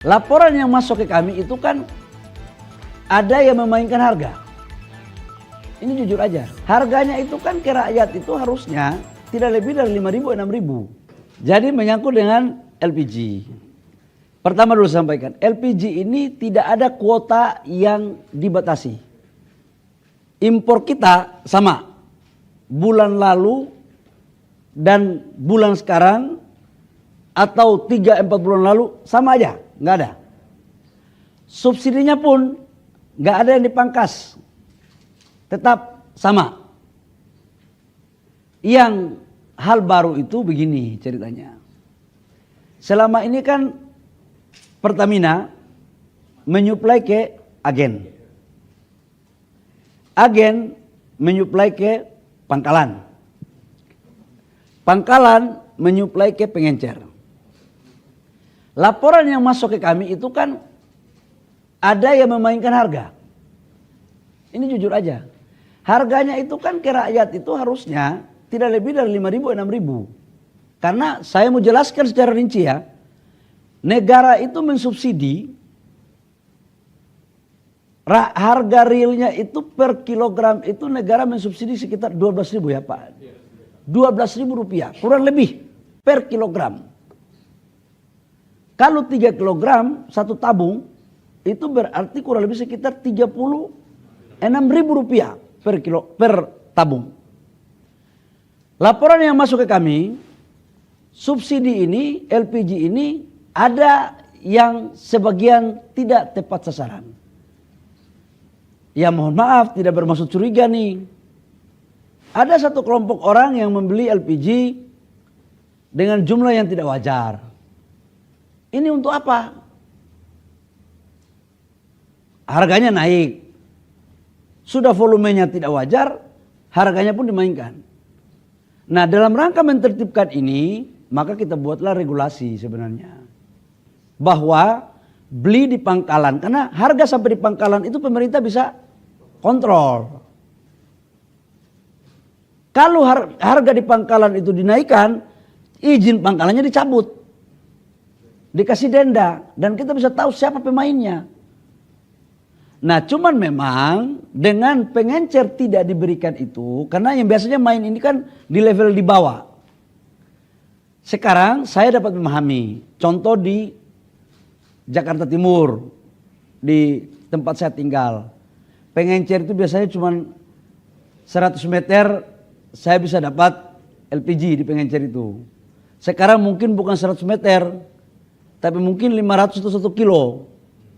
Laporan yang masuk ke kami itu kan ada yang memainkan harga. Ini jujur aja. Harganya itu kan ke rakyat itu harusnya tidak lebih dari 5.000, 6.000. Jadi menyangkut dengan LPG. Pertama dulu sampaikan, LPG ini tidak ada kuota yang dibatasi. Impor kita sama. Bulan lalu dan bulan sekarang atau 3-4 bulan lalu sama aja. Nggak ada. Subsidinya pun nggak ada yang dipangkas. Tetap sama. Yang hal baru itu begini ceritanya. Selama ini kan Pertamina menyuplai ke agen. Agen menyuplai ke pangkalan. Pangkalan menyuplai ke pengencer. Laporan yang masuk ke kami itu kan ada yang memainkan harga. Ini jujur aja. Harganya itu kan ke rakyat itu harusnya tidak lebih dari 5.000, 6.000. Karena saya mau jelaskan secara rinci ya. Negara itu mensubsidi harga realnya itu per kilogram itu negara mensubsidi sekitar 12.000 ya Pak. 12.000 rupiah kurang lebih per kilogram. Kalau 3 kilogram satu tabung itu berarti kurang lebih sekitar 36.000 rupiah per tabung. Laporan yang masuk ke kami, subsidi ini, LPG ini ada yang sebagian tidak tepat sasaran. Ya mohon maaf tidak bermaksud curiga nih. Ada satu kelompok orang yang membeli LPG dengan jumlah yang tidak wajar. Ini untuk apa? Harganya naik. Sudah volumenya tidak wajar, harganya pun dimainkan. Nah dalam rangka mentertibkan ini, maka kita buatlah regulasi sebenarnya. Bahwa beli di pangkalan, karena harga sampai di pangkalan itu pemerintah bisa kontrol. Kalau harga di pangkalan itu dinaikkan, izin pangkalannya dicabut. Dikasih denda dan kita bisa tahu siapa pemainnya. Nah cuman memang dengan pengencer tidak diberikan itu, karena yang biasanya main ini kan di level di bawah. Sekarang saya dapat memahami, contoh di Jakarta Timur, di tempat saya tinggal. Pengencer itu biasanya cuma 100 meter saya bisa dapat LPG di pengencer itu. Sekarang mungkin bukan 100 meter, tapi mungkin 500 atau 1 kilo.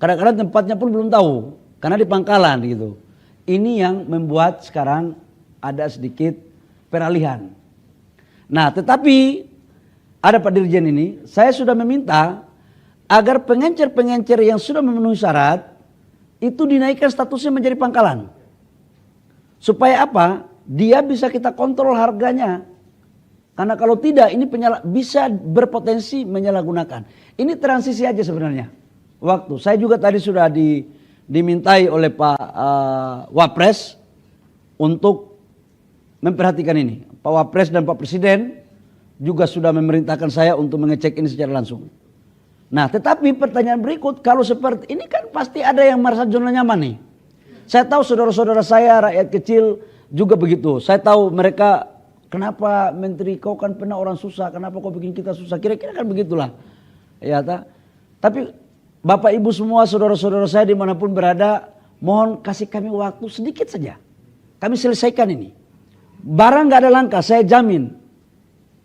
Kadang-kadang tempatnya pun belum tahu. Karena di pangkalan gitu. Ini yang membuat sekarang ada sedikit peralihan. Nah tetapi ada Pak Dirjen ini. Saya sudah meminta agar pengencer-pengencer yang sudah memenuhi syarat. Itu dinaikkan statusnya menjadi pangkalan. Supaya apa? Dia bisa kita kontrol harganya. Karena kalau tidak ini bisa berpotensi menyalahgunakan. Ini transisi aja sebenarnya. Waktu saya juga tadi sudah dimintai oleh Pak Wapres untuk memperhatikan ini. Pak Wapres dan Pak Presiden juga sudah memerintahkan saya untuk mengecek ini secara langsung. Nah tetapi pertanyaan berikut, kalau seperti ini kan pasti ada yang merasa zona nyaman nih. Saya tahu saudara-saudara saya rakyat kecil juga begitu. Saya tahu mereka, kenapa Menteri kau kan pernah orang susah, kenapa kau bikin kita susah? Kira-kira kan begitulah. Ya, tapi Bapak Ibu semua, saudara-saudara saya dimanapun berada, mohon kasih kami waktu sedikit saja. Kami selesaikan ini. Barang gak ada langka, saya jamin.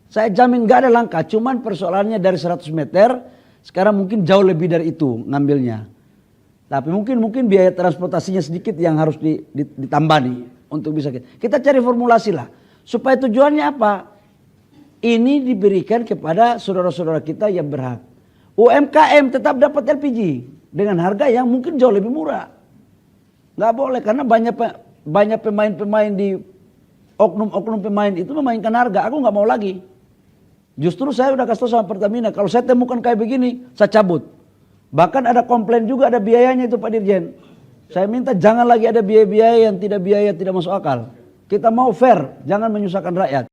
Saya jamin gak ada langka, cuman persoalannya dari 100 meter, sekarang mungkin jauh lebih dari itu ngambilnya. Tapi mungkin biaya transportasinya sedikit yang harus ditambah nih. Untuk bisa kita cari formulasi lah. Supaya tujuannya apa? Ini diberikan kepada saudara-saudara kita yang berhak. UMKM tetap dapat LPG dengan harga yang mungkin jauh lebih murah. Nggak boleh karena banyak pemain-pemain di oknum-oknum pemain itu memainkan harga. Aku nggak mau lagi. Justru saya udah kasih tahu sama Pertamina, kalau saya temukan kayak begini, saya cabut. Bahkan ada komplain juga, ada biayanya itu Pak Dirjen. Saya minta jangan lagi ada biaya-biaya yang tidak masuk akal. Kita mau fair, jangan menyusahkan rakyat.